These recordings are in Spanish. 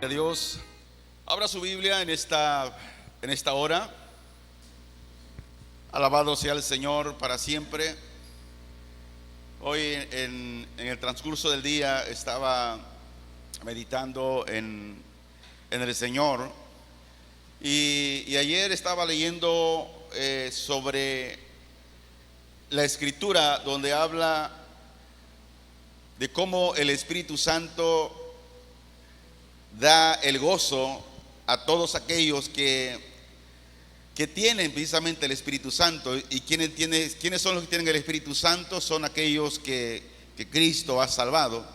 A Dios, abra su Biblia en esta hora. Alabado sea el Señor para siempre. Hoy en el transcurso del día estaba meditando en el Señor y ayer estaba leyendo sobre la Escritura, donde habla de cómo el Espíritu Santo da el gozo a todos aquellos que tienen precisamente el Espíritu Santo. ¿Y quiénes son los que tienen el Espíritu Santo? Son aquellos que Cristo ha salvado.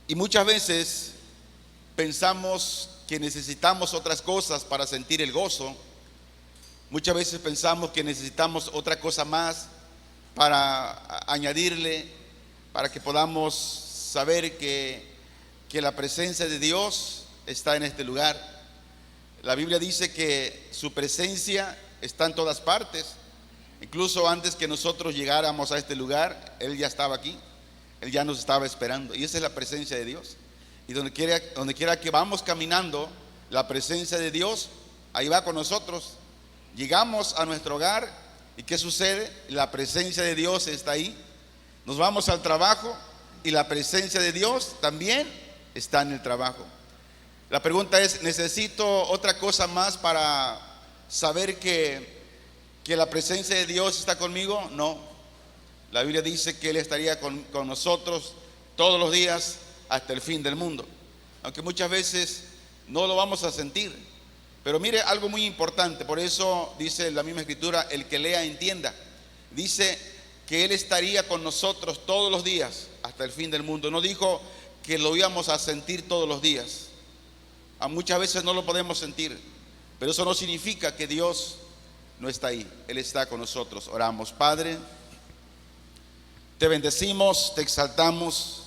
Y muchas veces pensamos que necesitamos otras cosas para sentir el gozo. Muchas veces pensamos que necesitamos otra cosa más para añadirle, para que podamos saber que la presencia de Dios está en este lugar. La Biblia dice que su presencia está en todas partes. Incluso antes que nosotros llegáramos a este lugar, Él ya estaba aquí. Él ya nos estaba esperando. Y esa es la presencia de Dios. Y donde quiera que vamos caminando, la presencia de Dios ahí va con nosotros. Llegamos a nuestro hogar y ¿qué sucede? La presencia de Dios está ahí. Nos vamos al trabajo y la presencia de Dios también está en el trabajo. La pregunta es: ¿necesito otra cosa más para saber que la presencia de Dios está conmigo? No. La Biblia dice que Él estaría con nosotros todos los días hasta el fin del mundo, aunque muchas veces no lo vamos a sentir. Pero mire algo muy importante. Por eso dice la misma Escritura: el que lea entienda. Dice que Él estaría con nosotros todos los días hasta el fin del mundo. No dijo que lo íbamos a sentir todos los días. A muchas veces no lo podemos sentir, pero eso no significa que Dios no está ahí. Él está con nosotros. Oramos. Padre, te bendecimos, te exaltamos,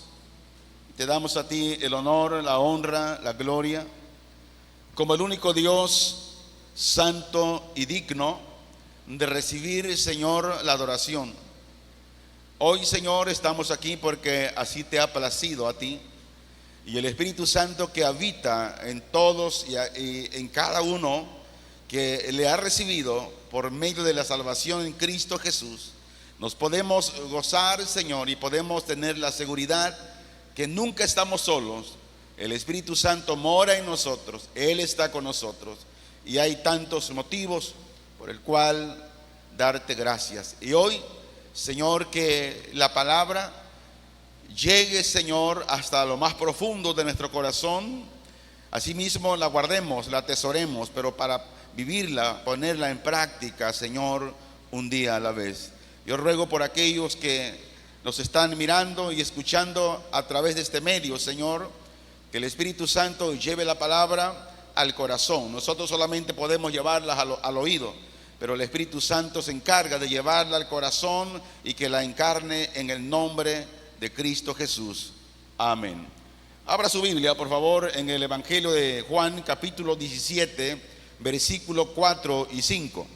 te damos a ti el honor, la honra, la gloria, como el único Dios santo y digno de recibir, Señor, la adoración. Hoy, Señor, estamos aquí porque así te ha placido a ti. Y el Espíritu Santo que habita en todos y en cada uno que le ha recibido por medio de la salvación en Cristo Jesús, nos podemos gozar, Señor, y podemos tener la seguridad que nunca estamos solos. El Espíritu Santo mora en nosotros, Él está con nosotros, y hay tantos motivos por el cual darte gracias. Y hoy, Señor, que la palabra llegue, Señor, hasta lo más profundo de nuestro corazón. Asimismo la guardemos, la atesoremos, pero para vivirla, ponerla en práctica, Señor, un día a la vez. Yo ruego por aquellos que nos están mirando y escuchando a través de este medio, Señor, que el Espíritu Santo lleve la palabra al corazón. Nosotros solamente podemos llevarla al oído, pero el Espíritu Santo se encarga de llevarla al corazón y que la encarne en el nombre de Cristo Jesús. Amén. Abra su Biblia, por favor, en el Evangelio de Juan, capítulo 17, versículos 4 y 5.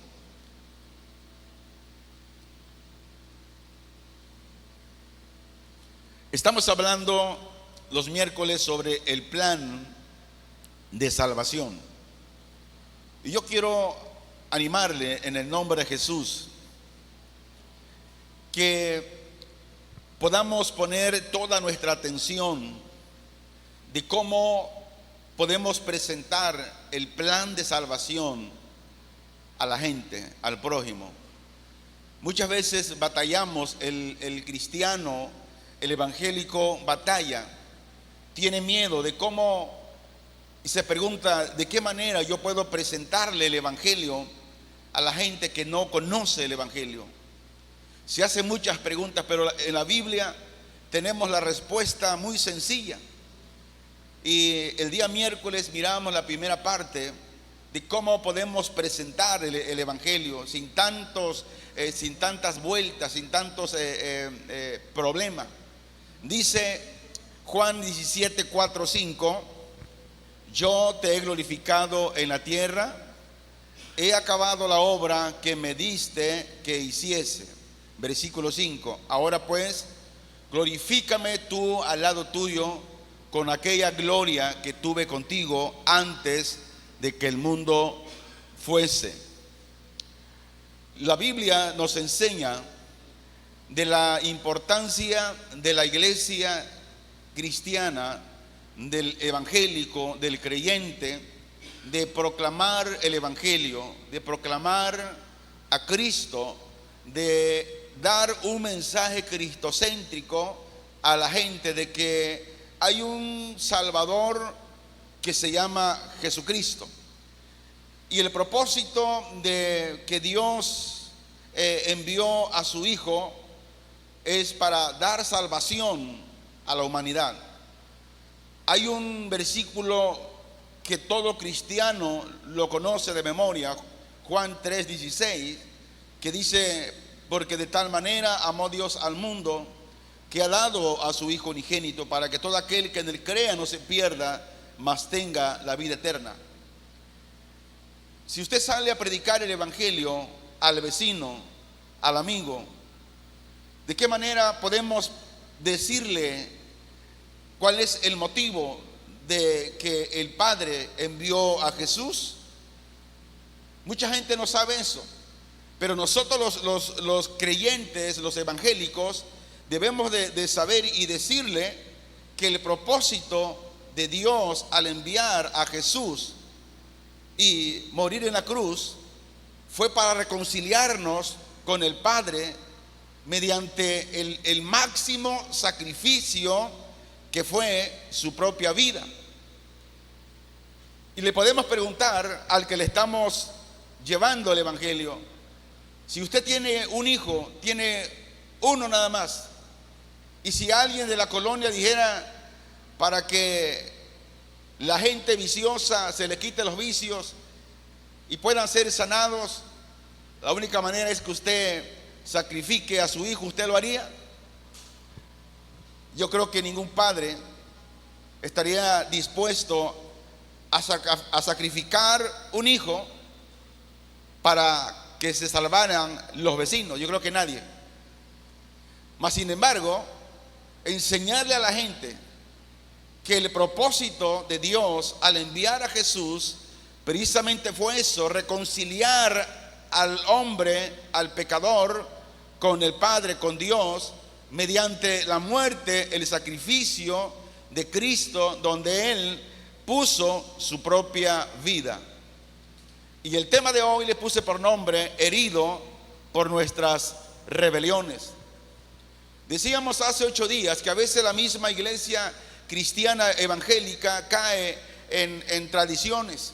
Estamos hablando los miércoles sobre el plan de salvación. Y yo quiero animarle en el nombre de Jesús que podamos poner toda nuestra atención de cómo podemos presentar el plan de salvación a la gente, al prójimo. Muchas veces batallamos, el cristiano, el evangélico batalla, tiene miedo de cómo, y se pregunta de qué manera yo puedo presentarle el evangelio a la gente que no conoce el evangelio. Se hace muchas preguntas, pero en la Biblia tenemos la respuesta muy sencilla. Y el día miércoles miramos la primera parte de cómo podemos presentar el evangelio sin tantas vueltas, sin tantos problemas. Dice Juan 17, 4, 5: yo te he glorificado en la tierra, he acabado la obra que me diste que hiciese. Versículo 5: ahora pues, glorifícame tú al lado tuyo con aquella gloria que tuve contigo antes de que el mundo fuese. La Biblia nos enseña de la importancia de la iglesia cristiana, del evangélico, del creyente, de proclamar el evangelio, de proclamar a Cristo, de dar un mensaje cristocéntrico a la gente de que hay un Salvador que se llama Jesucristo. Y el propósito de que Dios envió a su Hijo es para dar salvación a la humanidad. Hay un versículo que todo cristiano lo conoce de memoria, Juan 3:16, que dice: porque de tal manera amó Dios al mundo, que ha dado a su Hijo unigénito, para que todo aquel que en él crea no se pierda, mas tenga la vida eterna. Si usted sale a predicar el evangelio al vecino, al amigo, ¿de qué manera podemos decirle cuál es el motivo de que el Padre envió a Jesús? Mucha gente no sabe eso, pero nosotros los creyentes, los evangélicos, debemos de saber y decirle que el propósito de Dios al enviar a Jesús y morir en la cruz fue para reconciliarnos con el Padre mediante el máximo sacrificio que fue su propia vida. Y le podemos preguntar al que le estamos llevando el evangelio: si usted tiene un hijo, tiene uno nada más, y si alguien de la colonia dijera, para que la gente viciosa se le quite los vicios y puedan ser sanados, la única manera es que usted sacrifique a su hijo, ¿usted lo haría? Yo creo que ningún padre estaría dispuesto a sacrificar un hijo para que se salvaran los vecinos. Yo creo que nadie. Mas sin embargo, enseñarle a la gente que el propósito de Dios al enviar a Jesús precisamente fue eso: reconciliar al hombre, al pecador, con el Padre, con Dios, mediante la muerte, el sacrificio de Cristo, donde Él puso su propia vida. Y el tema de hoy le puse por nombre: herido por nuestras rebeliones. Decíamos hace 8 días que a veces la misma iglesia cristiana evangélica cae en tradiciones.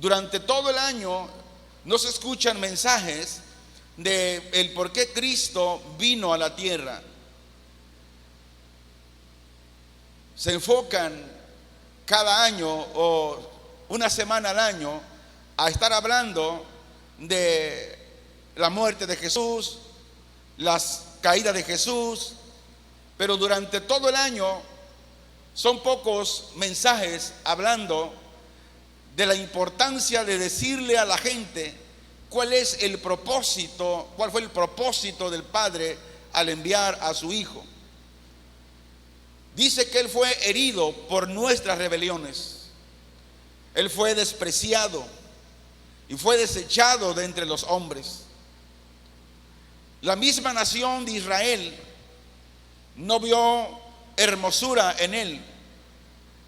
Durante todo el año no se escuchan mensajes de el por qué Cristo vino a la tierra. Se enfocan cada año o una semana al año a estar hablando de la muerte de Jesús, las caídas de Jesús, pero durante todo el año son pocos mensajes hablando de la importancia de decirle a la gente cuál es el propósito, cuál fue el propósito del Padre al enviar a su Hijo. Dice que Él fue herido por nuestras rebeliones. Él fue despreciado y fue desechado de entre los hombres. La misma nación de Israel no vio hermosura en Él,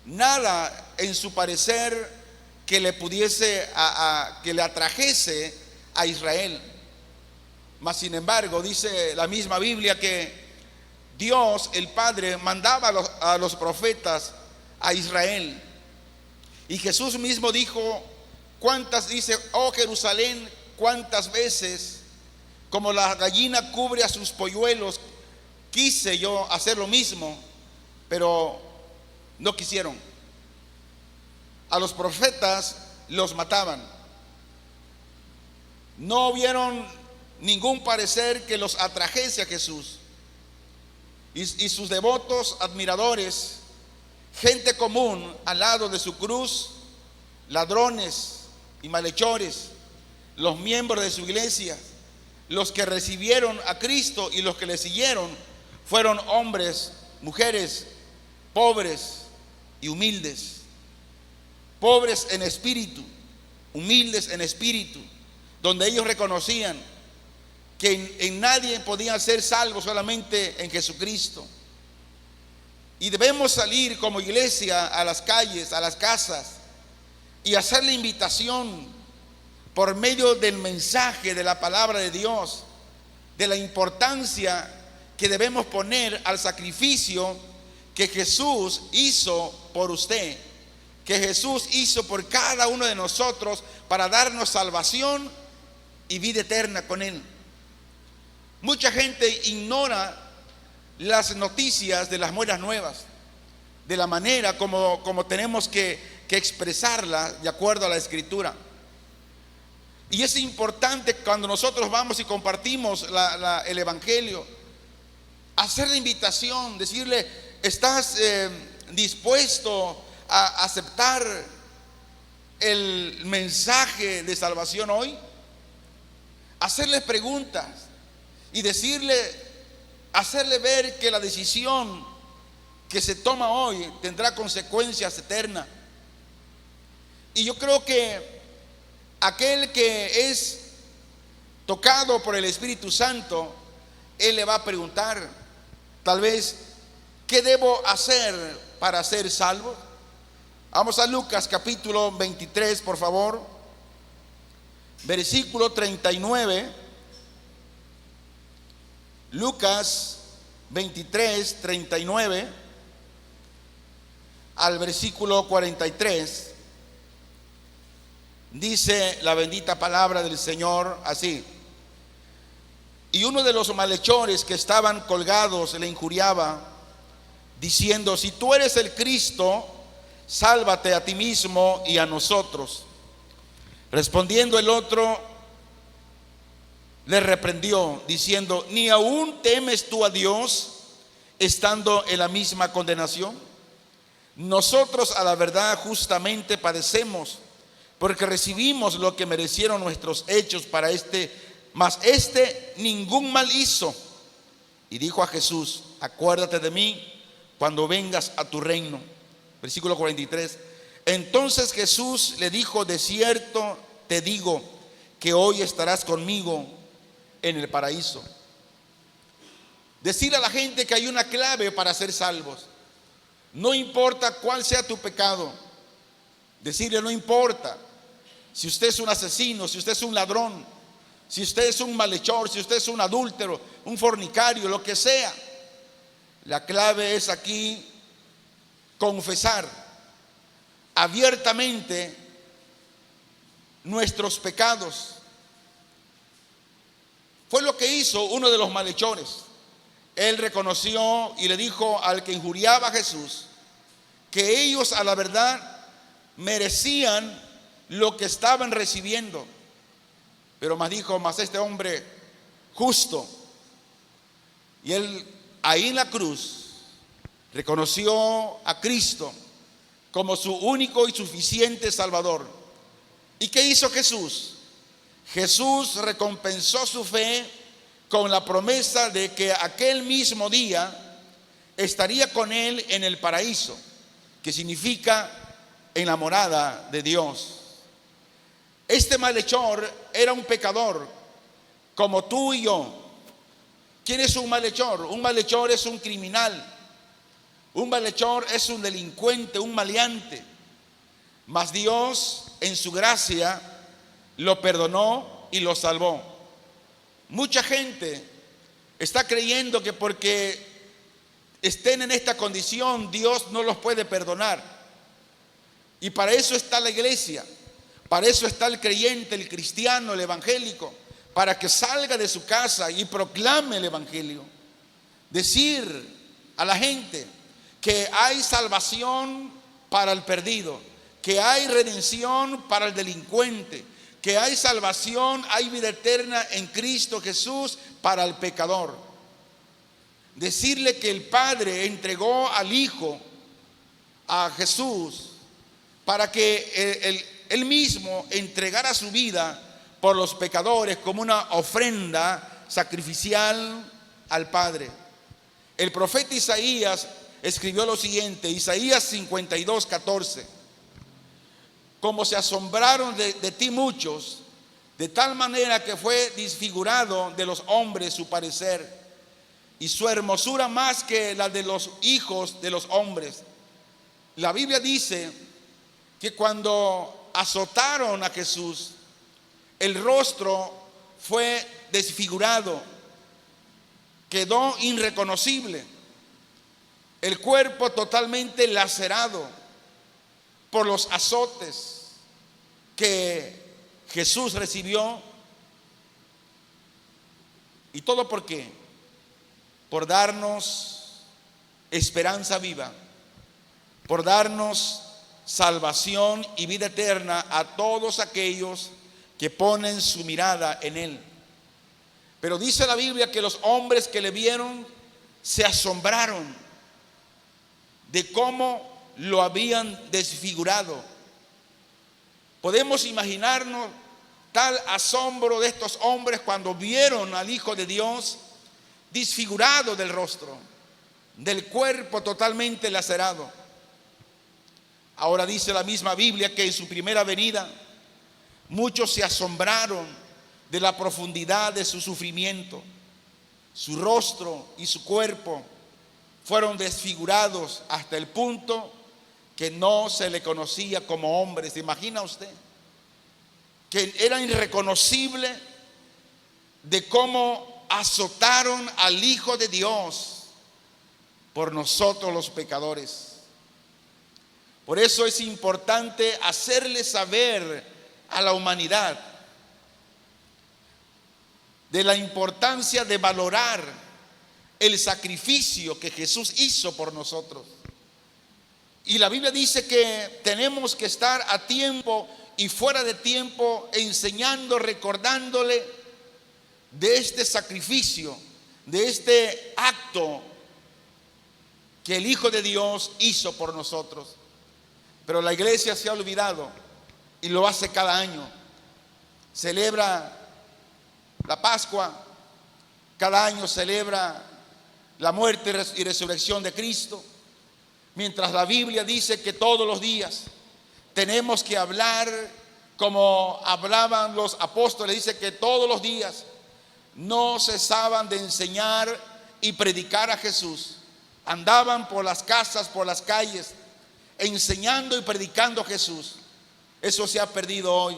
nada en su parecer que le pudiese que le atrajese a Israel. Mas sin embargo, dice la misma Biblia que Dios el Padre mandaba a los profetas a Israel, y Jesús mismo dijo: dice: oh Jerusalén, cuántas veces como la gallina cubre a sus polluelos, quise yo hacer lo mismo, pero no quisieron. A los profetas los mataban. No vieron ningún parecer que los atrajese a Jesús. Y sus devotos admiradores, gente común al lado de su cruz, ladrones y malhechores, los miembros de su iglesia, los que recibieron a Cristo y los que le siguieron, fueron hombres, mujeres pobres y humildes, pobres en espíritu, humildes en espíritu, donde ellos reconocían que en nadie podían ser salvos, solamente en Jesucristo. Y debemos salir como iglesia a las calles, a las casas, y hacer la invitación por medio del mensaje de la palabra de Dios, de la importancia que debemos poner al sacrificio que Jesús hizo por usted, que Jesús hizo por cada uno de nosotros para darnos salvación y vida eterna con Él. Mucha gente ignora las noticias de las buenas nuevas, de la manera como tenemos que expresarlas de acuerdo a la Escritura. Y es importante cuando nosotros vamos y compartimos el Evangelio, hacer la invitación, decirle: ¿estás dispuesto a aceptar el mensaje de salvación hoy? Hacerles preguntas y hacerle ver que la decisión que se toma hoy tendrá consecuencias eternas. Y yo creo que aquel que es tocado por el Espíritu Santo, él le va a preguntar, tal vez: ¿qué debo hacer para ser salvo? Vamos a Lucas capítulo 23, por favor, versículo 39. Lucas 23, 39 al versículo 43. Dice la bendita palabra del Señor así: y uno de los malhechores que estaban colgados le injuriaba, diciendo: si tú eres el Cristo, sálvate a ti mismo y a nosotros. Respondiendo el otro, le reprendió, diciendo: ¿ni aún temes tú a Dios, estando en la misma condenación? Nosotros a la verdad justamente padecemos, porque recibimos lo que merecieron nuestros hechos para mas ningún mal hizo. Y dijo a Jesús: acuérdate de mí cuando vengas a tu reino. Versículo 43. Entonces Jesús le dijo: de cierto te digo que hoy estarás conmigo en el paraíso. Decirle a la gente que hay una clave para ser salvos. No importa cuál sea tu pecado. Decirle: no importa si usted es un asesino, si usted es un ladrón, si usted es un malhechor, si usted es un adúltero, un fornicario, lo que sea. La clave es aquí confesar abiertamente nuestros pecados. Fue lo que hizo uno de los malhechores. Él reconoció y le dijo al que injuriaba a Jesús que ellos a la verdad merecían lo que estaban recibiendo, pero más dijo: mas este hombre justo. Y él ahí en la cruz reconoció a Cristo como su único y suficiente Salvador. ¿Y qué hizo Jesús? Jesús recompensó su fe con la promesa de que aquel mismo día estaría con él en el paraíso, que significa en la morada de Dios. Este malhechor era un pecador como tú y yo. ¿Quién es un malhechor? Un malhechor es un criminal. Un malhechor es un delincuente, un maleante. Mas Dios en su gracia lo perdonó y lo salvó. Mucha gente está creyendo que porque estén en esta condición Dios no los puede perdonar. Y para eso está la iglesia, para eso está el creyente, el cristiano, el evangélico, para que salga de su casa y proclame el evangelio. Decir a la gente que hay salvación para el perdido, que hay redención para el delincuente, que hay salvación, hay vida eterna en Cristo Jesús para el pecador. Decirle que el Padre entregó al Hijo, a Jesús, para que Él mismo entregara su vida por los pecadores como una ofrenda sacrificial al Padre. El profeta Isaías escribió lo siguiente, Isaías 52:14: como se asombraron de ti muchos, de tal manera que fue desfigurado de los hombres su parecer, y su hermosura más que la de los hijos de los hombres. La Biblia dice que cuando azotaron a Jesús, el rostro fue desfigurado, quedó irreconocible, el cuerpo totalmente lacerado por los azotes que Jesús recibió. ¿Y todo por qué? Por darnos esperanza viva, por darnos salvación y vida eterna a todos aquellos que ponen su mirada en Él. Pero dice la Biblia que los hombres que le vieron se asombraron de cómo lo habían desfigurado. Podemos imaginarnos tal asombro de estos hombres cuando vieron al Hijo de Dios desfigurado del rostro, del cuerpo totalmente lacerado. Ahora dice la misma Biblia que en su primera venida muchos se asombraron de la profundidad de su sufrimiento. Su rostro y su cuerpo fueron desfigurados hasta el punto que no se le conocía como hombre. ¿Se imagina usted? Que era irreconocible de cómo azotaron al Hijo de Dios por nosotros los pecadores. Por eso es importante hacerle saber a la humanidad de la importancia de valorar el sacrificio que Jesús hizo por nosotros. Y la Biblia dice que tenemos que estar a tiempo y fuera de tiempo enseñando, recordándole de este sacrificio, de este acto que el Hijo de Dios hizo por nosotros. Pero la iglesia se ha olvidado y lo hace cada año. Celebra la Pascua, cada año celebra la muerte y resurrección de Cristo, mientras la Biblia dice que todos los días tenemos que hablar como hablaban los apóstoles. Dice que todos los días no cesaban de enseñar y predicar a Jesús. Andaban por las casas, por las calles, enseñando y predicando a Jesús. Eso se ha perdido hoy.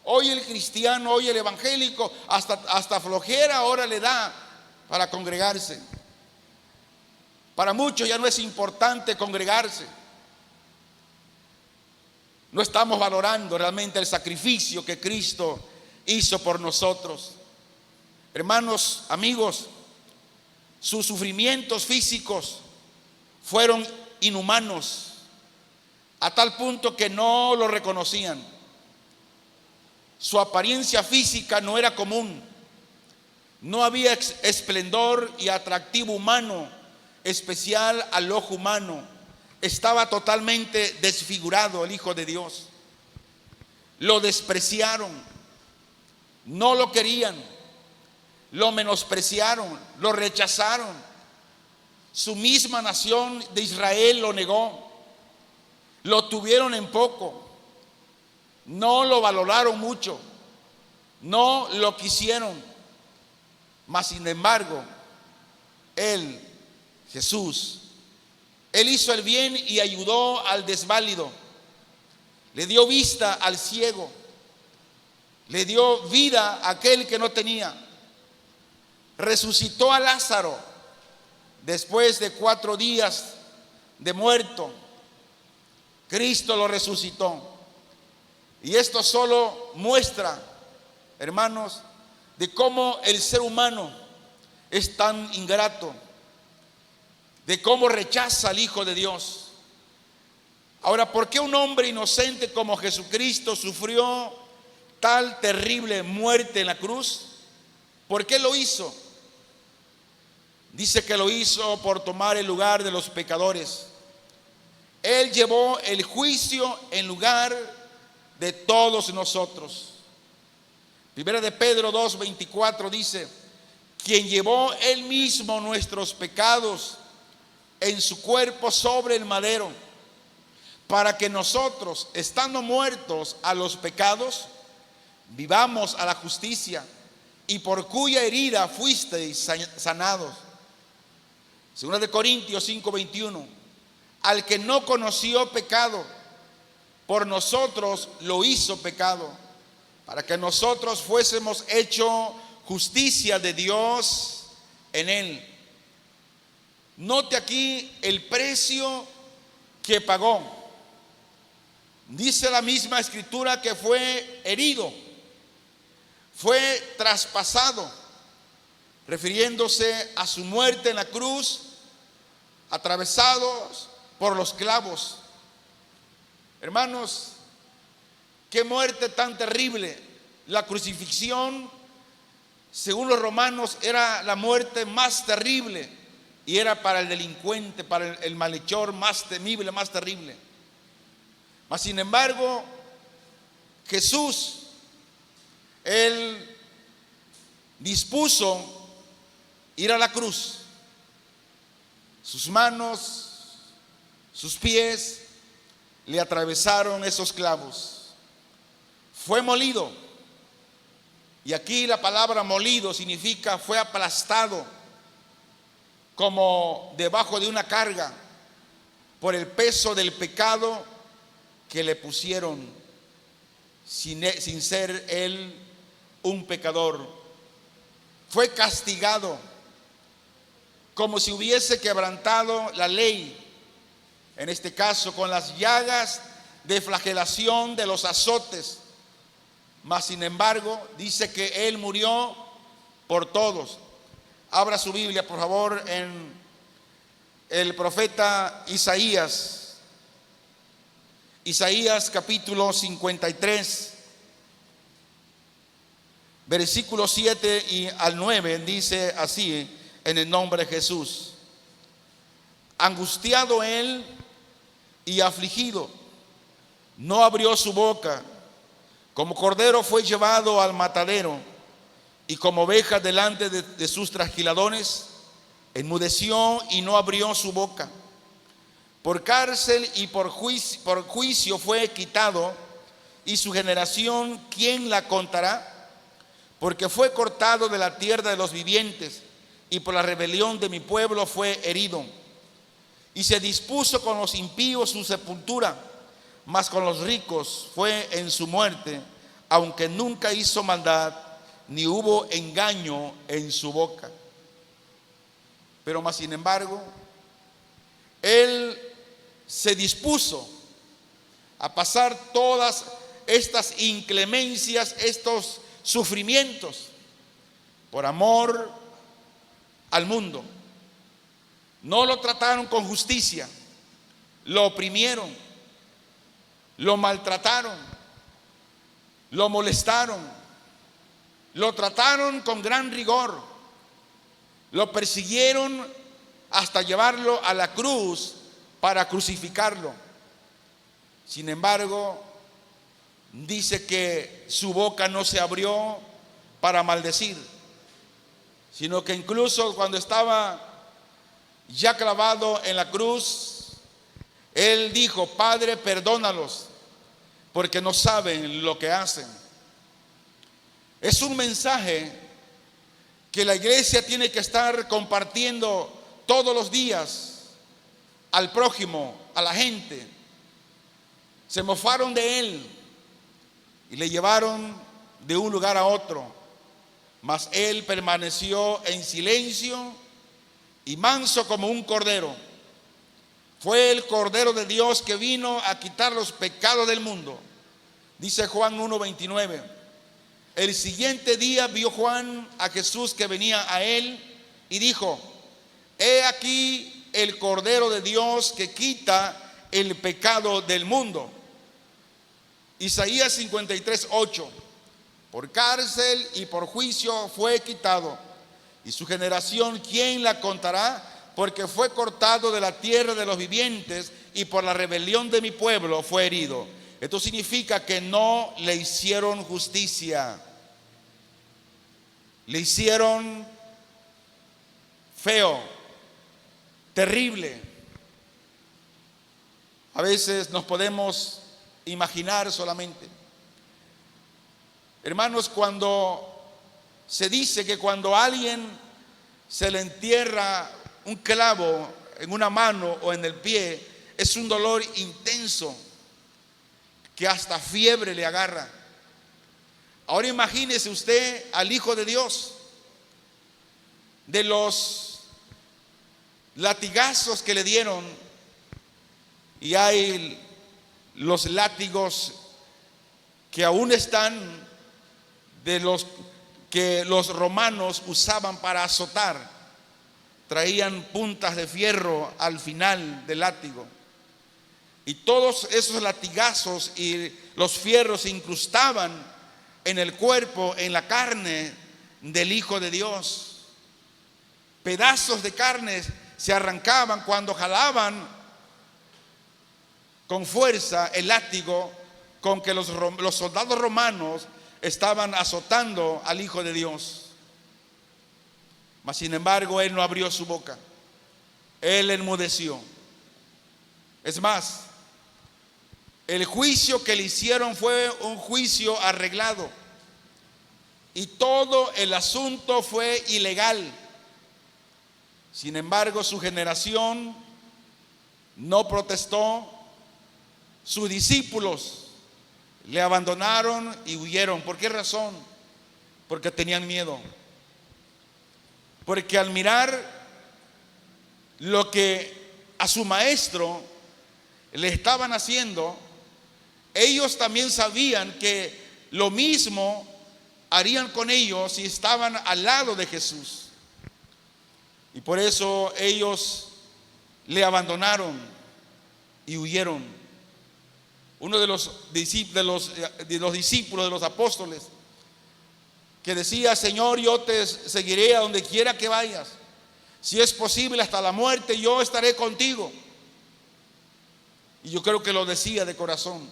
Hoy el cristiano, hoy el evangélico, hasta flojera ahora le da para congregarse. Para muchos ya no es importante congregarse. No estamos valorando realmente el sacrificio que Cristo hizo por nosotros. Hermanos, amigos, sus sufrimientos físicos fueron inhumanos, a tal punto que no lo reconocían. Su apariencia física no era común. No había esplendor y atractivo humano especial al ojo humano. Estaba totalmente desfigurado el Hijo de Dios. Lo despreciaron, no lo querían, lo menospreciaron, lo rechazaron. Su misma nación de Israel lo negó, lo tuvieron en poco, no lo valoraron mucho, no lo quisieron. Mas sin embargo, Él, Jesús, Él hizo el bien y ayudó al desválido, le dio vista al ciego, le dio vida a aquel que no tenía, resucitó a Lázaro después de 4 días de muerto. Cristo lo resucitó. Y esto solo muestra, hermanos, de cómo el ser humano es tan ingrato, de cómo rechaza al Hijo de Dios. Ahora, ¿por qué un hombre inocente como Jesucristo sufrió tal terrible muerte en la cruz? ¿Por qué lo hizo? Dice que lo hizo por tomar el lugar de los pecadores. Él llevó el juicio en lugar de todos nosotros. Primera de Pedro 2:24 dice: quien llevó él mismo nuestros pecados en su cuerpo sobre el madero, para que nosotros, estando muertos a los pecados, vivamos a la justicia, y por cuya herida fuisteis sanados. 2 de Corintios 5:21. Al que no conoció pecado, por nosotros lo hizo pecado, para que nosotros fuésemos hecho justicia de Dios en él. Note aquí el precio que pagó. Dice la misma escritura que fue herido, fue traspasado, refiriéndose a su muerte en la cruz, atravesados por los clavos. Hermanos, qué muerte tan terrible. La crucifixión, según los romanos, era la muerte más terrible, y era para el delincuente, para el malhechor, más temible, más terrible. Mas sin embargo, Jesús, Él dispuso ir a la cruz. Sus manos, sus pies le atravesaron esos clavos. Fue molido. Y aquí la palabra molido significa fue aplastado, como debajo de una carga, por el peso del pecado que le pusieron, sin ser él un pecador. Fue castigado, como si hubiese quebrantado la ley, en este caso con las llagas de flagelación de los azotes. Mas sin embargo, dice que él murió por todos. Abra su Biblia, por favor, en el profeta Isaías. Isaías capítulo 53, versículos 7 y al 9, dice así, en el nombre de Jesús: angustiado él y afligido, no abrió su boca. Como cordero fue llevado al matadero, y como oveja delante de sus trasquiladores, enmudeció y no abrió su boca. Por cárcel y por juicio fue quitado, y su generación, ¿quién la contará? Porque fue cortado de la tierra de los vivientes, y por la rebelión de mi pueblo fue herido. Y se dispuso con los impíos su sepultura, mas con los ricos fue en su muerte, aunque nunca hizo maldad, ni hubo engaño en su boca. Pero más sin embargo, él se dispuso a pasar todas estas inclemencias, estos sufrimientos, por amor al mundo. No lo trataron con justicia, lo oprimieron, lo maltrataron, lo molestaron, lo trataron con gran rigor, lo persiguieron hasta llevarlo a la cruz para crucificarlo. Sin embargo, dice que su boca no se abrió para maldecir, sino que incluso cuando estaba ya clavado en la cruz, él dijo: Padre, perdónalos, porque no saben lo que hacen. Es un mensaje que la iglesia tiene que estar compartiendo todos los días al prójimo, a la gente. Se mofaron de él y le llevaron de un lugar a otro, mas él permaneció en silencio y manso como un cordero. Fue el Cordero de Dios que vino a quitar los pecados del mundo. Dice Juan 1:29. El siguiente día vio Juan a Jesús que venía a él y dijo: he aquí el Cordero de Dios que quita el pecado del mundo. Isaías 53:8. Por cárcel y por juicio fue quitado, y su generación, ¿quién la contará? Porque fue cortado de la tierra de los vivientes, y por la rebelión de mi pueblo fue herido. Esto significa que no le hicieron justicia, le hicieron feo, terrible. A veces nos podemos imaginar solamente. Hermanos, cuando se dice que cuando a alguien se le entierra un clavo en una mano o en el pie, es un dolor intenso que hasta fiebre le agarra. Ahora imagínese usted al Hijo de Dios, de los latigazos que le dieron, y hay los látigos que aún están, de los que los romanos usaban para azotar. Traían puntas de fierro al final del látigo, y todos esos latigazos y los fierros se incrustaban en el cuerpo, en la carne del Hijo de Dios. Pedazos de carne se arrancaban cuando jalaban con fuerza el látigo con que los soldados romanos estaban azotando al Hijo de Dios. Mas sin embargo, él no abrió su boca, él enmudeció. Es más, el juicio que le hicieron fue un juicio arreglado, y todo el asunto fue ilegal. Sin embargo, su generación no protestó, sus discípulos le abandonaron y huyeron. ¿Por qué razón? Porque tenían miedo. Porque al mirar lo que a su maestro le estaban haciendo, ellos también sabían que lo mismo harían con ellos si estaban al lado de Jesús. Y por eso ellos le abandonaron y huyeron. Uno de los discípulos de los apóstoles, que decía: Señor, yo te seguiré a donde quiera que vayas, si es posible hasta la muerte, yo estaré contigo. Y yo creo que lo decía de corazón.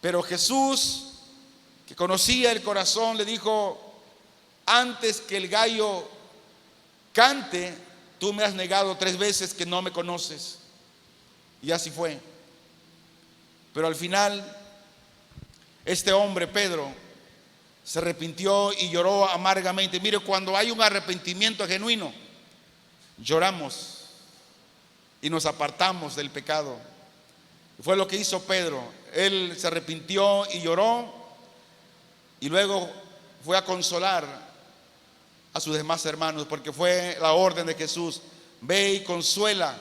Pero Jesús, que conocía el corazón, le dijo: antes que el gallo cante, tú me has negado 3 veces que no me conoces. Y así fue. Pero al final, este hombre, Pedro, se arrepintió y lloró amargamente. Mire, cuando hay un arrepentimiento genuino, lloramos y nos apartamos del pecado. Y fue lo que hizo Pedro. Él se arrepintió y lloró, y luego fue a consolar a sus demás hermanos, porque fue la orden de Jesús: ve y consuela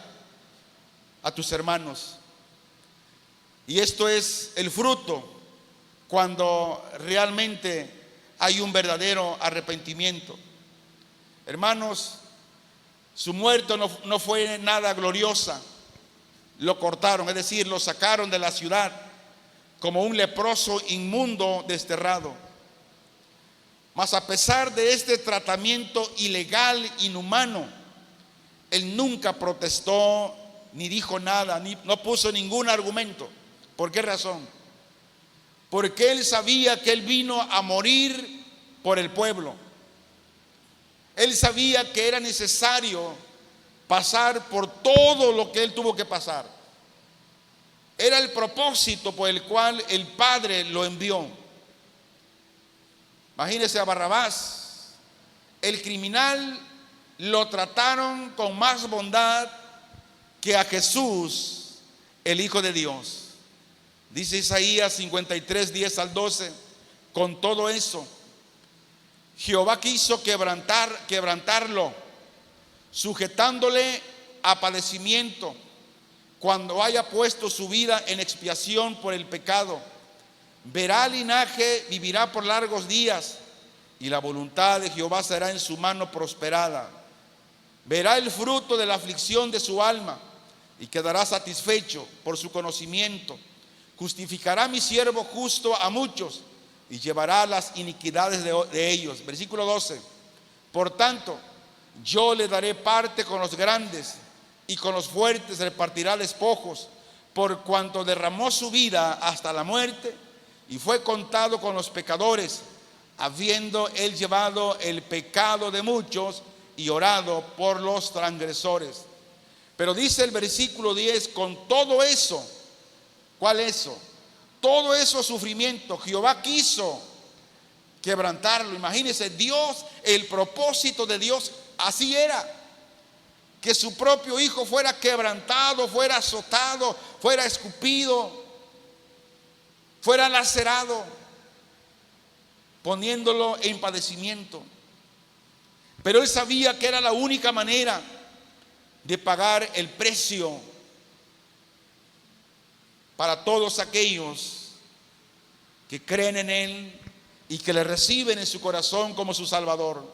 a tus hermanos. Y esto es el fruto cuando realmente hay un verdadero arrepentimiento. Hermanos, su muerte no fue nada gloriosa. Lo cortaron, es decir, lo sacaron de la ciudad como un leproso inmundo desterrado. Mas a pesar de este tratamiento ilegal, inhumano, él nunca protestó ni dijo nada, no puso ningún argumento. ¿Por qué razón? Porque él sabía que él vino a morir por el pueblo. Él sabía que era necesario pasar por todo lo que él tuvo que pasar. Era el propósito por el cual el Padre lo envió. Imagínese a Barrabás, el criminal, lo trataron con más bondad que a Jesús, el Hijo de Dios. Dice Isaías 53, 10 al 12, con todo eso, Jehová quiso quebrantarlo, sujetándole a padecimiento, cuando haya puesto su vida en expiación por el pecado. Verá linaje, vivirá por largos días, y la voluntad de Jehová será en su mano prosperada. Verá el fruto de la aflicción de su alma, y quedará satisfecho por su conocimiento. Justificará mi siervo justo a muchos, y llevará las iniquidades de ellos. Versículo 12. Por tanto, yo le daré parte con los grandes, y con los fuertes repartirá despojos, por cuanto derramó su vida hasta la muerte, y fue contado con los pecadores, habiendo él llevado el pecado de muchos y orado por los transgresores. Pero dice el versículo 10, con todo eso, ¿cuál eso? Todo eso sufrimiento, Jehová quiso quebrantarlo. Imagínense, Dios, el propósito de Dios así era, que su propio hijo fuera quebrantado, fuera azotado, fuera escupido, fuera lacerado, poniéndolo en padecimiento. Pero él sabía que era la única manera de pagar el precio para todos aquellos que creen en él y que le reciben en su corazón como su Salvador.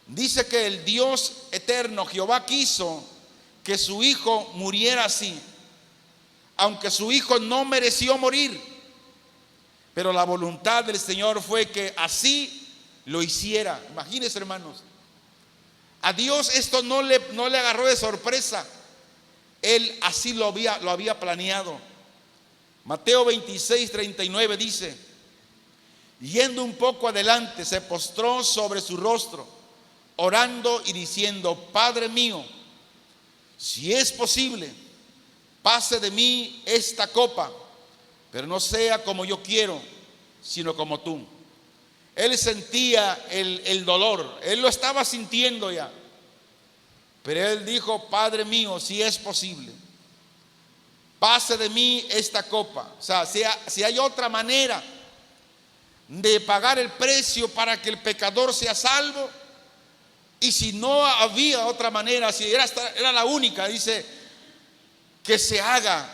Dice que el Dios eterno, Jehová, quiso que su hijo muriera así, aunque su hijo no mereció morir, pero la voluntad del Señor fue que así lo hiciera. Imagínense, hermanos, a Dios esto no le agarró de sorpresa. Él así lo había planeado. Mateo 26:39 dice: yendo un poco adelante, se postró sobre su rostro, orando y diciendo: Padre mío, si es posible, pase de mí esta copa, pero no sea como yo quiero, sino como tú. Él sentía el dolor, él lo estaba sintiendo ya, pero él dijo: Padre mío, si es posible, pase de mí esta copa. O sea, si hay otra manera de pagar el precio para que el pecador sea salvo, y si no había otra manera, si era la única, dice: que se haga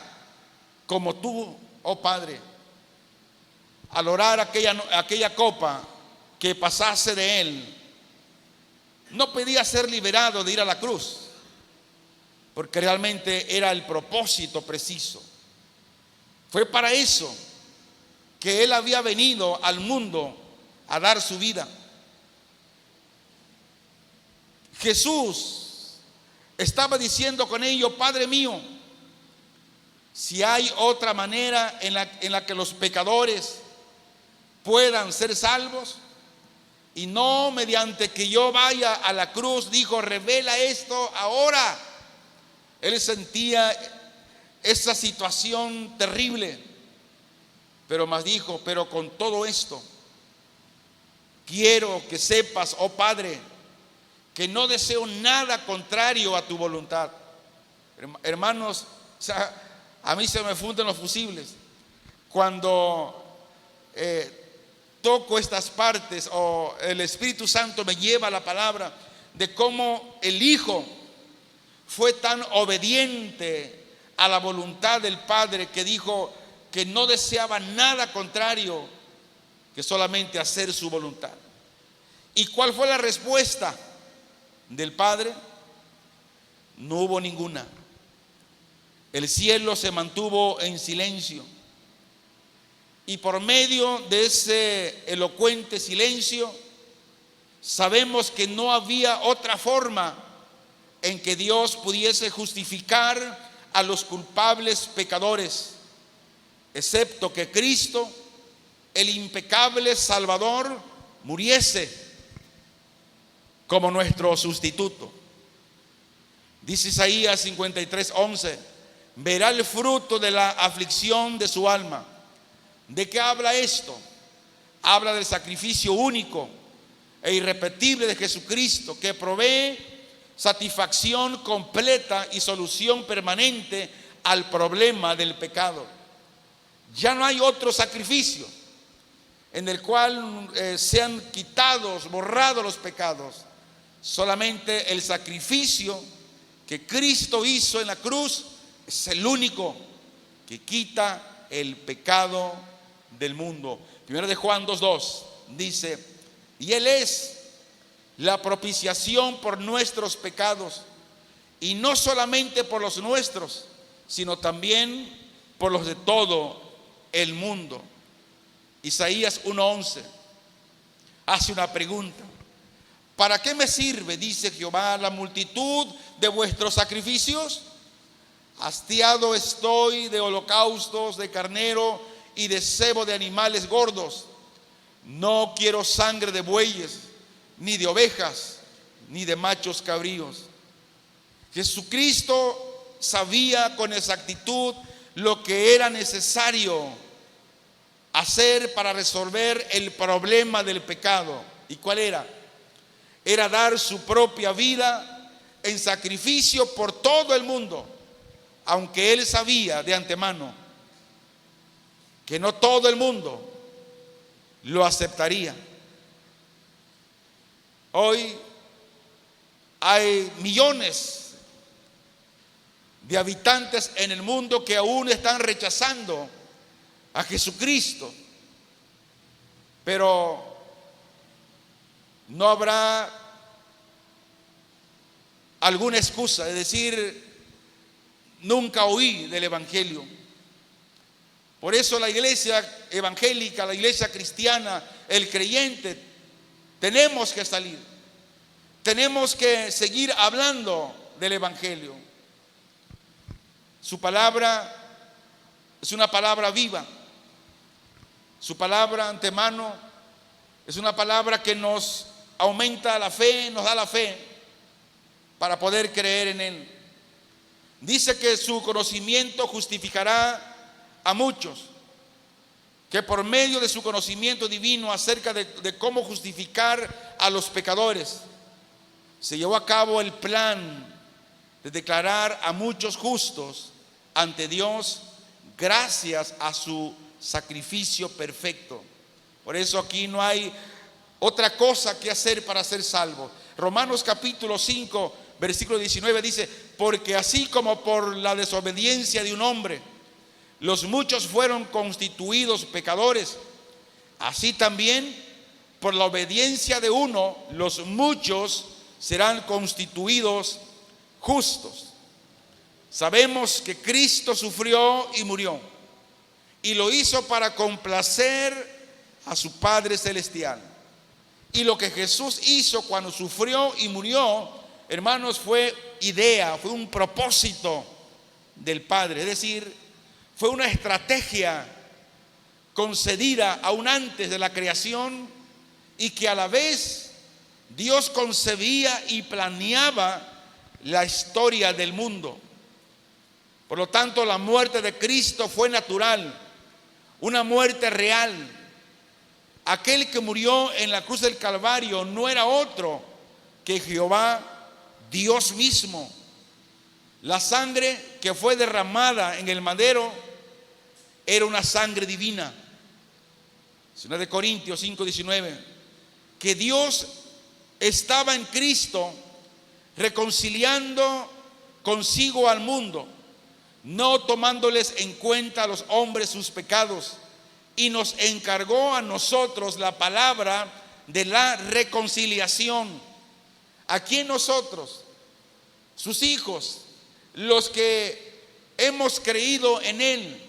como tú, oh Padre. Al orar aquella copa, que pasase de él, no pedía ser liberado de ir a la cruz, porque realmente era el propósito preciso. Fue para eso que él había venido al mundo a dar su vida. Jesús estaba diciendo con ellos: Padre mío, si hay otra manera en la que los pecadores puedan ser salvos, y no mediante que yo vaya a la cruz, dijo: revela esto ahora. Él sentía esa situación terrible, pero más dijo: pero con todo esto, quiero que sepas, oh Padre, que no deseo nada contrario a tu voluntad. Hermanos, o sea, a mí se me funden los fusibles cuando toco estas partes, o el Espíritu Santo me lleva a la palabra de cómo el Hijo fue tan obediente a la voluntad del Padre, que dijo que no deseaba nada contrario que solamente hacer su voluntad. ¿Y cuál fue la respuesta del Padre? No hubo ninguna. El cielo se mantuvo en silencio, y por medio de ese elocuente silencio sabemos que no había otra forma en que Dios pudiese justificar a los culpables pecadores, excepto que Cristo, el impecable Salvador, muriese como nuestro sustituto. Dice Isaías 53:11: verá el fruto de la aflicción de su alma. ¿De qué habla esto? Habla del sacrificio único e irrepetible de Jesucristo, que provee satisfacción completa y solución permanente al problema del pecado. Ya no hay otro sacrificio en el cual sean quitados, borrados los pecados. Solamente el sacrificio que Cristo hizo en la cruz es el único que quita el pecado del mundo. Primero de Juan 2:2 dice: y Él es la propiciación por nuestros pecados, y no solamente por los nuestros, sino también por los de todo el mundo. Isaías 1:11 hace una pregunta: ¿para qué me sirve, dice Jehová, la multitud de vuestros sacrificios? Hastiado estoy de holocaustos de carnero y de cebo de animales gordos. No quiero sangre de bueyes, ni de ovejas, ni de machos cabríos. Jesucristo sabía con exactitud lo que era necesario hacer para resolver el problema del pecado. ¿Y cuál era? Era dar su propia vida en sacrificio por todo el mundo, aunque Él sabía de antemano que no todo el mundo lo aceptaría. Hoy hay millones de habitantes en el mundo que aún están rechazando a Jesucristo, pero no habrá alguna excusa de decir: nunca oí del Evangelio. Por eso la iglesia evangélica, la iglesia cristiana, el creyente, tenemos que salir, tenemos que seguir hablando del Evangelio. Su palabra es una palabra viva. Su palabra, antemano, es una palabra que nos aumenta la fe, nos da la fe para poder creer en Él. Dice que su conocimiento justificará a muchos, que por medio de su conocimiento divino acerca de cómo justificar a los pecadores, se llevó a cabo el plan de declarar a muchos justos ante Dios gracias a su sacrificio perfecto. Por eso aquí no hay otra cosa que hacer para ser salvo. Romanos capítulo 5 versículo 19 dice: porque así como por la desobediencia de un hombre los muchos fueron constituidos pecadores, así también por la obediencia de uno los muchos serán constituidos justos. Sabemos que Cristo sufrió y murió, y lo hizo para complacer a su Padre Celestial. Y lo que Jesús hizo cuando sufrió y murió, hermanos, fue un propósito del Padre. Es decir, fue una estrategia concedida aún antes de la creación, y que a la vez Dios concebía y planeaba la historia del mundo. Por lo tanto, la muerte de Cristo fue natural, una muerte real. Aquel que murió en la cruz del Calvario no era otro que Jehová, Dios mismo. La sangre que fue derramada en el madero era una sangre divina. 2 de Corintios 5:19, que Dios estaba en Cristo reconciliando consigo al mundo, no tomándoles en cuenta a los hombres sus pecados, y nos encargó a nosotros la palabra de la reconciliación. ¿A quién? Nosotros, sus hijos, los que hemos creído en Él,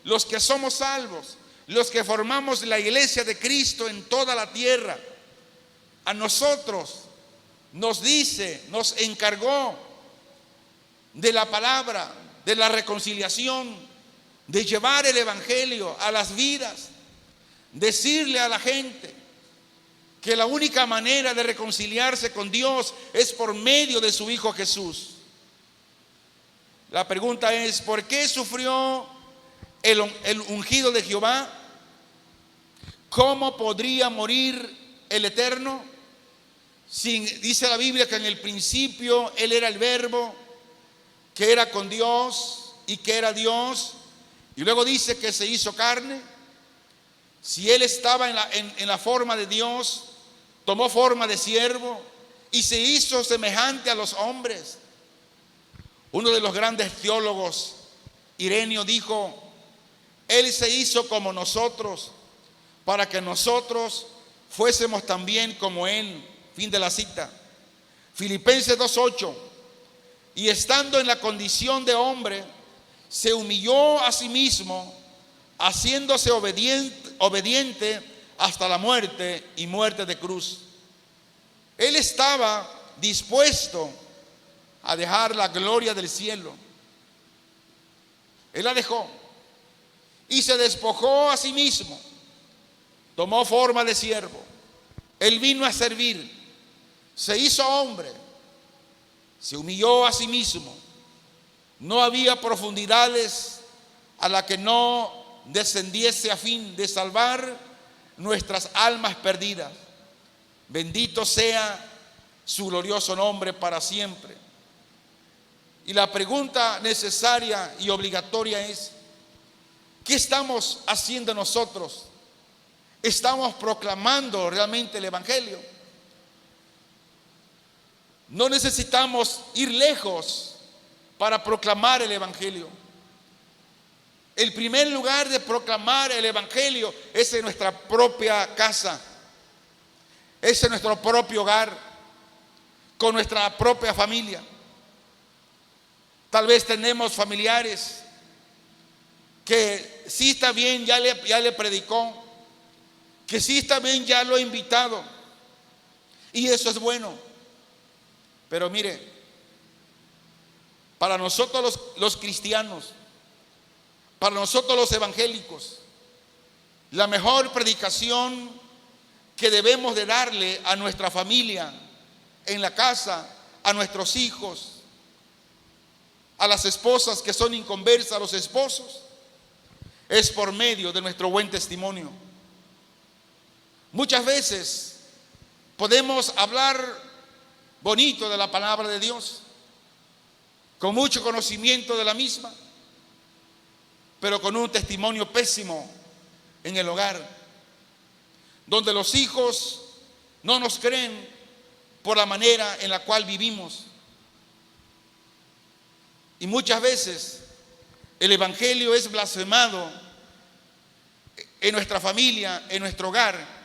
los que somos salvos, los que formamos la iglesia de Cristo en toda la tierra. A nosotros nos dice, nos encargó de la palabra, de la reconciliación, de llevar el evangelio a las vidas, decirle a la gente que la única manera de reconciliarse con Dios es por medio de su Hijo Jesús. La pregunta es: ¿por qué sufrió el ungido de Jehová? ¿Cómo podría morir el Eterno? Dice la Biblia que en el principio Él era el Verbo, que era con Dios y que era Dios, y luego dice que se hizo carne. Si Él estaba en la forma de Dios, tomó forma de siervo y se hizo semejante a los hombres. Uno de los grandes teólogos, Ireneo, dijo: Él se hizo como nosotros, para que nosotros fuésemos también como Él. Fin de la cita. Filipenses 2:8. Y estando en la condición de hombre, se humilló a sí mismo, haciéndose obediente hasta la muerte, y muerte de cruz. Él estaba dispuesto a dejar la gloria del cielo. Él la dejó y se despojó a sí mismo, tomó forma de siervo. Él vino a servir, se hizo hombre, Se humilló a sí mismo. No había profundidades a las que no descendiese a fin de salvar nuestras almas perdidas. Bendito sea su glorioso nombre para siempre. Y la pregunta necesaria y obligatoria es: ¿qué estamos haciendo nosotros? ¿Estamos proclamando realmente el Evangelio? No necesitamos ir lejos para proclamar el Evangelio. El primer lugar de proclamar el Evangelio es en nuestra propia casa, es en nuestro propio hogar, con nuestra propia familia. Tal vez tenemos familiares que sí está bien, ya le predicó, que sí está bien, ya lo ha invitado, y eso es bueno. Pero mire, para nosotros los cristianos, para nosotros los evangélicos, la mejor predicación que debemos de darle a nuestra familia, en la casa, a nuestros hijos, a las esposas que son inconversas, a los esposos, es por medio de nuestro buen testimonio. Muchas veces podemos hablar bonito de la palabra de Dios, con mucho conocimiento de la misma, pero con un testimonio pésimo en el hogar, donde los hijos no nos creen por la manera en la cual vivimos. Y muchas veces el Evangelio es blasfemado en nuestra familia, en nuestro hogar,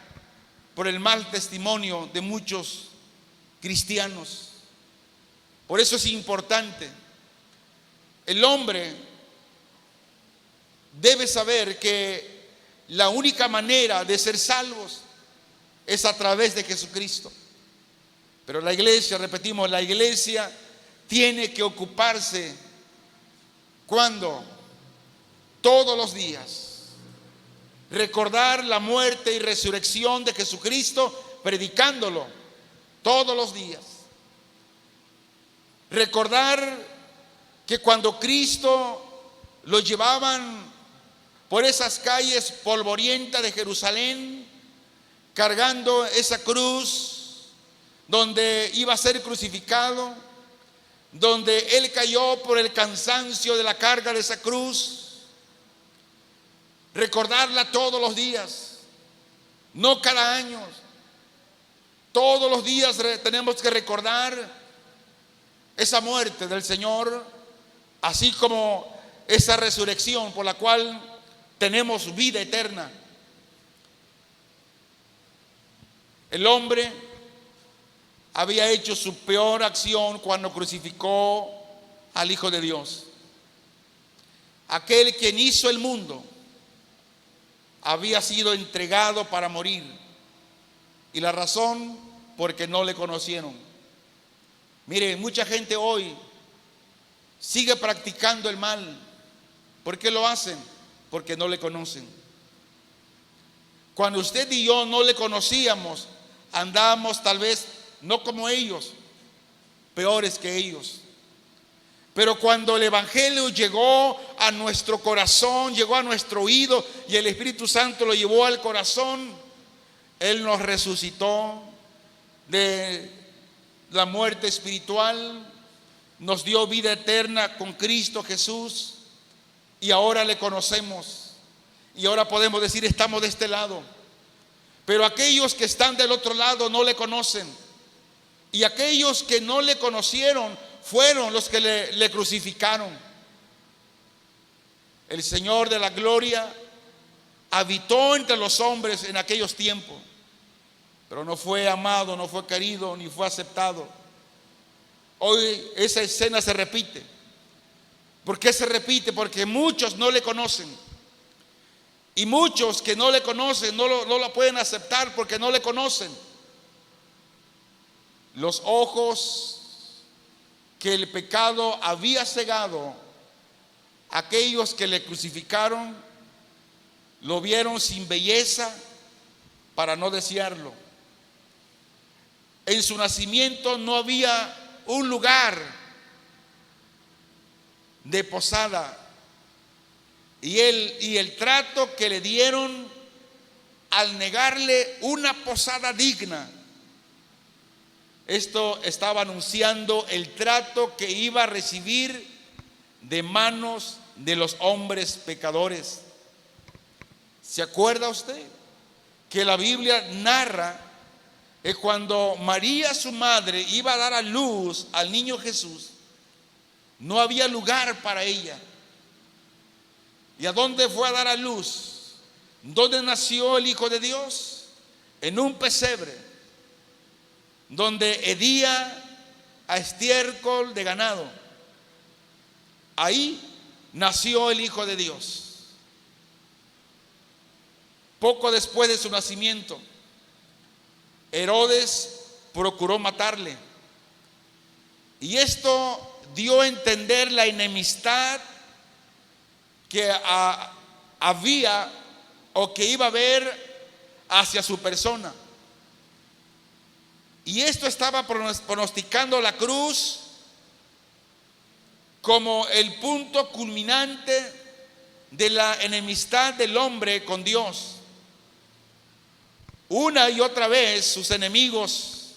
por el mal testimonio de muchos cristianos. Por eso es importante. El hombre debe saber que la única manera de ser salvos es a través de Jesucristo. Pero la iglesia, repetimos, la iglesia tiene que ocuparse cuando todos los días recordar la muerte y resurrección de Jesucristo, predicándolo todos los días. Recordar que cuando Cristo lo llevaban por esas calles polvorientas de Jerusalén, cargando esa cruz donde iba a ser crucificado, donde Él cayó por el cansancio de la carga de esa cruz. Recordarla todos los días, no cada año. Todos los días tenemos que recordar esa muerte del Señor, así como esa resurrección por la cual tenemos vida eterna. El hombre había hecho su peor acción cuando crucificó al Hijo de Dios. Aquel quien hizo el mundo había sido entregado para morir. Y la razón, porque no le conocieron. Mire, mucha gente hoy sigue practicando el mal. ¿Por qué lo hacen? Porque no le conocen. Cuando usted y yo no le conocíamos, andábamos tal vez no como ellos, peores que ellos. Pero cuando el Evangelio llegó a nuestro corazón, llegó a nuestro oído y el Espíritu Santo lo llevó al corazón, Él nos resucitó de la muerte espiritual, nos dio vida eterna con Cristo Jesús y ahora le conocemos. Y ahora podemos decir, estamos de este lado. Pero aquellos que están del otro lado no le conocen. Y aquellos que no le conocieron fueron los que le crucificaron. El Señor de la gloria habitó entre los hombres en aquellos tiempos, pero no fue amado, no fue querido, ni fue aceptado. Hoy esa escena se repite. ¿Por qué se repite? Porque muchos no le conocen. Y muchos que no le conocen no lo pueden aceptar porque no le conocen. Los ojos que el pecado había cegado, aquellos que le crucificaron, lo vieron sin belleza para no desearlo. En su nacimiento no había un lugar de posada. Y el trato que le dieron al negarle una posada digna, esto estaba anunciando el trato que iba a recibir de manos de los hombres pecadores. ¿Se acuerda usted que la Biblia narra que cuando María, su madre, iba a dar a luz al niño Jesús, no había lugar para ella? ¿Y a dónde fue a dar a luz? ¿Dónde nació el Hijo de Dios? En un pesebre, donde hedía a estiércol de ganado. Ahí nació el Hijo de Dios. Poco después de su nacimiento, Herodes procuró matarle. Y esto dio a entender la enemistad que había o que iba a haber hacia su persona. Y esto estaba pronosticando la cruz como el punto culminante de la enemistad del hombre con Dios. Una y otra vez sus enemigos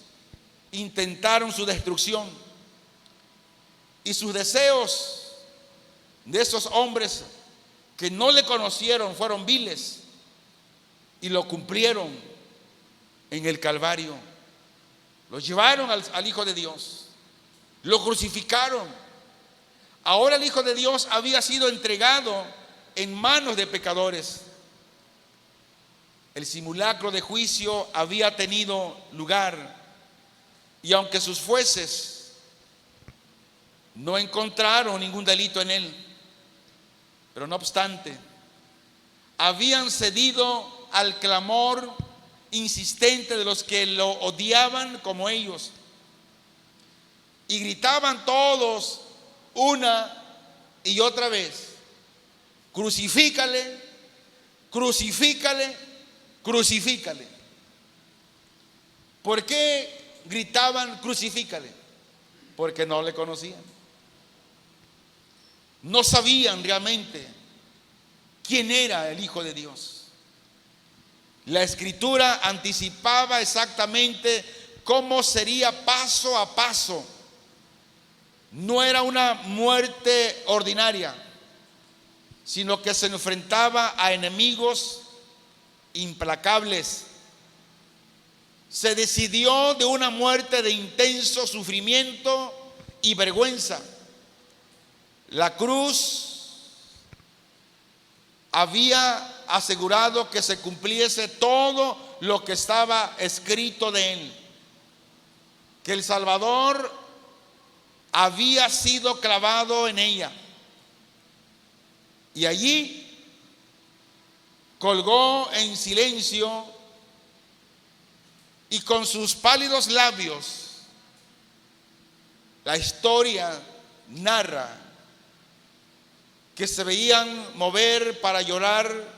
intentaron su destrucción, y sus deseos de esos hombres que no le conocieron fueron viles, y lo cumplieron en el Calvario. Lo llevaron al Hijo de Dios, lo crucificaron. Ahora el Hijo de Dios había sido entregado en manos de pecadores. El simulacro de juicio había tenido lugar, y aunque sus jueces no encontraron ningún delito en él, pero no obstante, habían cedido al clamor insistente de los que lo odiaban como ellos, y gritaban todos una y otra vez: crucifícale, crucifícale, crucifícale. ¿Por qué gritaban crucifícale? Porque no le conocían. No sabían realmente quién era el Hijo de Dios. La Escritura anticipaba exactamente cómo sería paso a paso. No era una muerte ordinaria, sino que se enfrentaba a enemigos implacables. Se decidió de una muerte de intenso sufrimiento y vergüenza. La cruz había asegurado que se cumpliese todo lo que estaba escrito de él, que el Salvador había sido clavado en ella, y allí colgó en silencio, y con sus pálidos labios la historia narra que se veían mover para llorar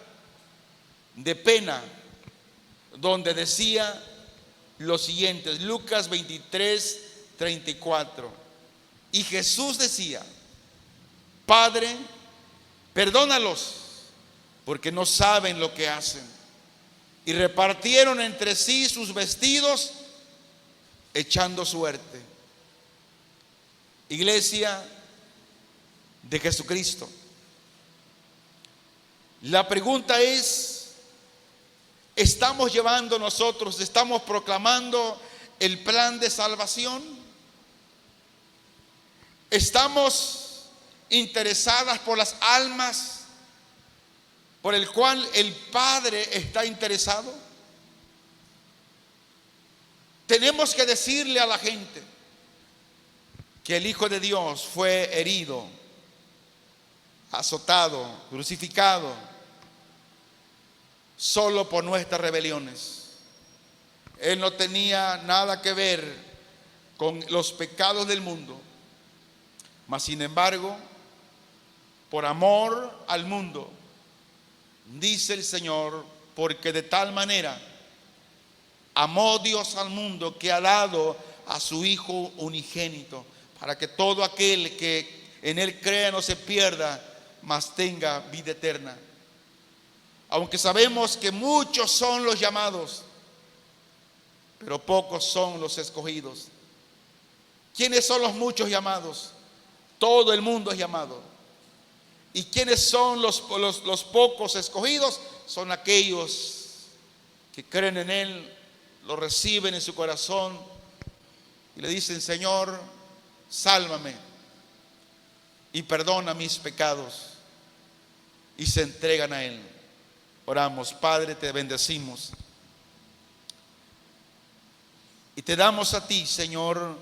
de pena, donde decía lo siguiente, Lucas 23, 34. Y Jesús decía: Padre, perdónalos, porque no saben lo que hacen. Y repartieron entre sí sus vestidos, echando suerte. Iglesia de Jesucristo, la pregunta es: ¿estamos llevando nosotros, estamos proclamando el plan de salvación? ¿Estamos interesadas por las almas por el cual el Padre está interesado? Tenemos que decirle a la gente que el Hijo de Dios fue herido, azotado, crucificado, solo por nuestras rebeliones. Él no tenía nada que ver con los pecados del mundo, mas sin embargo, por amor al mundo, dice el Señor, porque de tal manera amó Dios al mundo que ha dado a su Hijo unigénito, para que todo aquel que en Él crea no se pierda, mas tenga vida eterna. Aunque sabemos que muchos son los llamados, pero pocos son los escogidos. ¿Quiénes son los muchos llamados? Todo el mundo es llamado. ¿Y quiénes son los pocos escogidos? Son aquellos que creen en Él, lo reciben en su corazón y le dicen: Señor, sálvame y perdona mis pecados, y se entregan a Él. Oramos. Padre, te bendecimos y te damos a ti, Señor,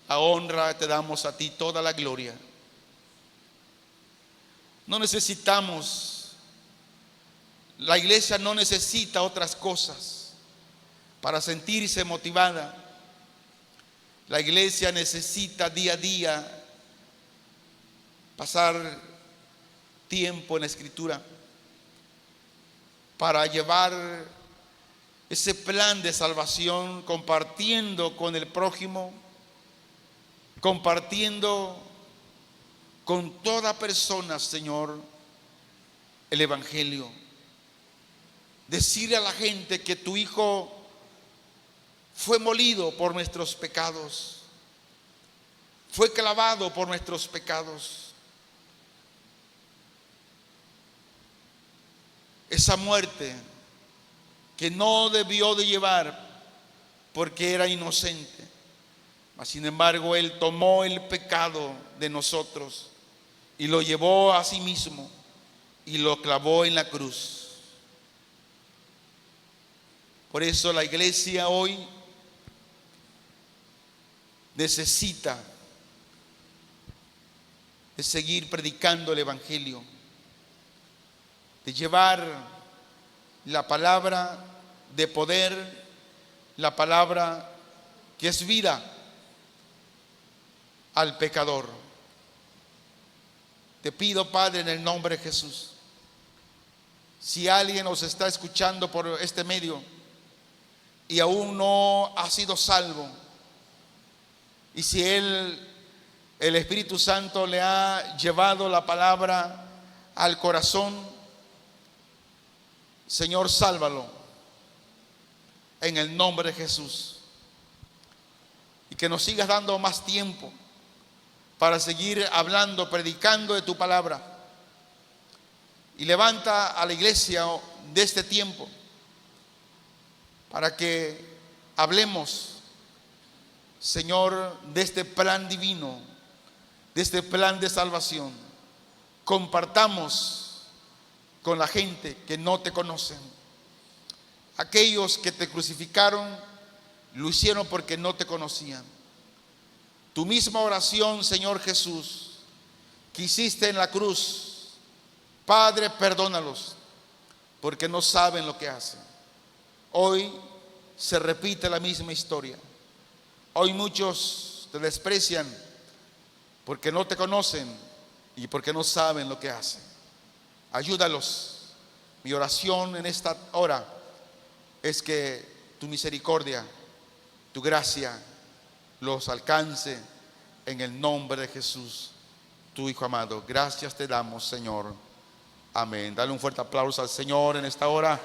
la honra, te damos a ti toda la gloria. No necesitamos, la iglesia no necesita otras cosas para sentirse motivada. La iglesia necesita día a día pasar tiempo en la Escritura para llevar ese plan de salvación, compartiendo con el prójimo, compartiendo con toda persona, Señor, el Evangelio. Decirle a la gente que tu Hijo fue molido por nuestros pecados, fue clavado por nuestros pecados. Esa muerte que no debió de llevar porque era inocente, mas sin embargo Él tomó el pecado de nosotros y lo llevó a sí mismo y lo clavó en la cruz. Por eso la iglesia hoy necesita de seguir predicando el Evangelio, de llevar la palabra de poder, la palabra que es vida al pecador. Te pido, Padre, en el nombre de Jesús, si alguien nos está escuchando por este medio y aún no ha sido salvo, y si el Espíritu Santo le ha llevado la palabra al corazón, Señor, sálvalo en el nombre de Jesús, y que nos sigas dando más tiempo para seguir hablando, predicando de tu palabra. Y levanta a la iglesia de este tiempo para que hablemos, Señor, de este plan divino, de este plan de salvación. Compartamos con la gente que no te conocen. Aquellos que te crucificaron lo hicieron porque no te conocían. Tu misma oración, Señor Jesús, que hiciste en la cruz: Padre, perdónalos porque no saben lo que hacen. Hoy se repite la misma historia. Hoy muchos te desprecian porque no te conocen y porque no saben lo que hacen. Ayúdalos. Mi oración en esta hora es que tu misericordia, tu gracia los alcance en el nombre de Jesús, tu Hijo amado. Gracias te damos, Señor. Amén. Dale un fuerte aplauso al Señor en esta hora.